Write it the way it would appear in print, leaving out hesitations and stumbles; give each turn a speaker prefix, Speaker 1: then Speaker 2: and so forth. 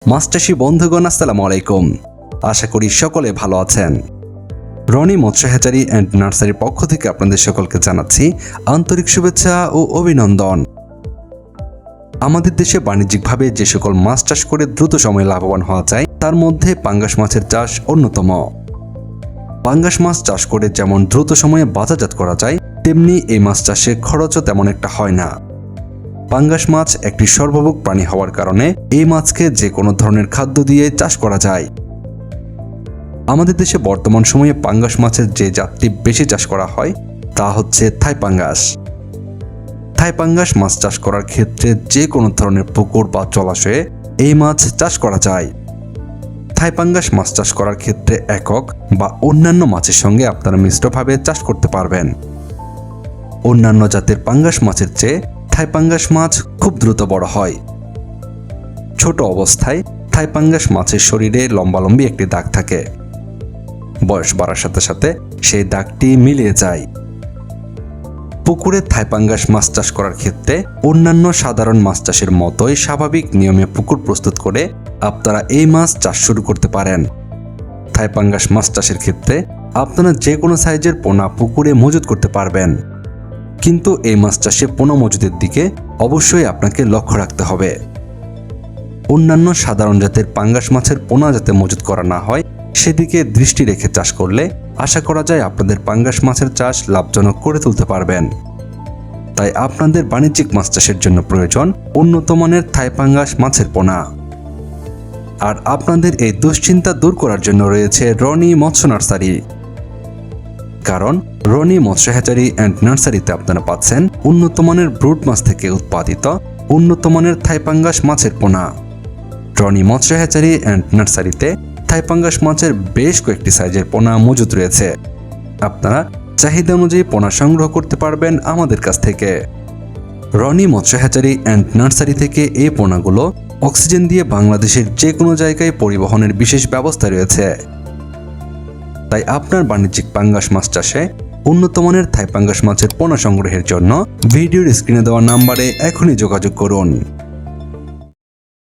Speaker 1: মাছ চাষী বন্ধুগণ, আসসালামু আলাইকুম। আশা করি সকলে ভালো আছেন। রনি মৎস্য হ্যাচারি অ্যান্ড নার্সারির পক্ষ থেকে আপনাদের সকলকে জানাচ্ছি আন্তরিক শুভেচ্ছা ও অভিনন্দন। আমাদের দেশে বাণিজ্যিকভাবে যে সকল মাছ চাষ করে দ্রুত সময়ে লাভবান হওয়া যায় তার মধ্যে পাঙ্গাস মাছের চাষ অন্যতম। পাঙ্গাস মাছ চাষ করে যেমন দ্রুত সময়ে বাজারজাত করা যায়, তেমনি এই মাছ চাষে খরচও তেমন একটা হয় না। পাঙ্গাস মাছ একটি সর্বভোগ প্রাণী হওয়ার কারণে এই মাছকে যে কোনো ধরনের খাদ্য দিয়ে চাষ করা যায়। আমাদের দেশে বর্তমান সময়ে পাঙ্গাস মাছের যে জাতটি বেশি চাষ করা হয় তা হচ্ছে থাই পাঙ্গাস। থাই পাঙ্গাস মাছ চাষ করার ক্ষেত্রে যে কোনো ধরনের পুকুর বা জলাশয়ে এই মাছ চাষ করা যায়। থাই পাঙ্গাস মাছ চাষ করার ক্ষেত্রে একক বা অন্যান্য মাছের সঙ্গে আপনারা মিশ্রভাবে চাষ করতে পারবেন। অন্যান্য জাতের পাঙ্গাস মাছের চেয়ে থাই পাঙ্গাস মাছ খুব দ্রুত বড় হয়। ছোট অবস্থায় থাই পাঙ্গাস মাছের শরীরে লম্বালম্বি একটি দাগ থাকে। বয়স বাড়ার সাথে সাথে সেই দাগটি মিলিয়ে যায়। পুকুরে থাই পাঙ্গাস মাছ চাষ করার ক্ষেত্রে অন্যান্য সাধারণ মাছ চাষের মতোই স্বাভাবিক নিয়মে পুকুর প্রস্তুত করে আপনারা এই মাছ চাষ শুরু করতে পারেন। থাই পাঙ্গাস মাছ চাষের ক্ষেত্রে আপনারা যে কোনো সাইজের পোনা পুকুরে মজুত করতে পারবেন, কিন্তু এই মাছ চাষে পোনা মজুদের দিকে অবশ্যই আপনাকে লক্ষ্য রাখতে হবে। অন্যান্য সাধারণ জাতের পাঙ্গাস মাছের পোনা যাতে মজুত করা না হয় সেদিকে দৃষ্টি রেখে চাষ করলে আশা করা যায় আপনাদের পাঙ্গাস মাছের চাষ লাভজনক করে তুলতে পারবেন। তাই আপনাদের বাণিজ্যিক মাছ চাষের জন্য প্রয়োজন উন্নত মানের থাই পাঙ্গাস মাছের পোনা। আর আপনাদের এই দুশ্চিন্তা দূর করার জন্য রয়েছে রনি মৎস্য নার্সারি। কারণ রনি মৎস্য হ্যাচারি অ্যান্ড নার্সারিতে আপনারা পাচ্ছেন উন্নত মানের ব্রুড মাছ থেকে উৎপাদিত উন্নত মানের থাই পাঙ্গাস মাছের পোনা। রনি মৎস্য হ্যাচারি অ্যান্ড নার্সারিতে থাই পাঙ্গাস মাছের বেশ কয়েকটি সাইজের পোনা মজুত রয়েছে। আপনারা চাহিদা অনুযায়ী পোনা সংগ্রহ করতে পারবেন আমাদের কাছ থেকে। রনি মৎস্য হ্যাচারি অ্যান্ড নার্সারি থেকে এই পোনাগুলো অক্সিজেন দিয়ে বাংলাদেশের যে কোনো জায়গায় পরিবহনের বিশেষ ব্যবস্থা রয়েছে। তাই আপনার বাণিজ্যিক পাঙ্গাস মাছ চাষে উন্নত মানের থাই পাঙ্গাস মাছের পোনা সংগ্রহের জন্য ভিডিওর স্ক্রিনে দেওয়া নাম্বারে এখনই যোগাযোগ করুন।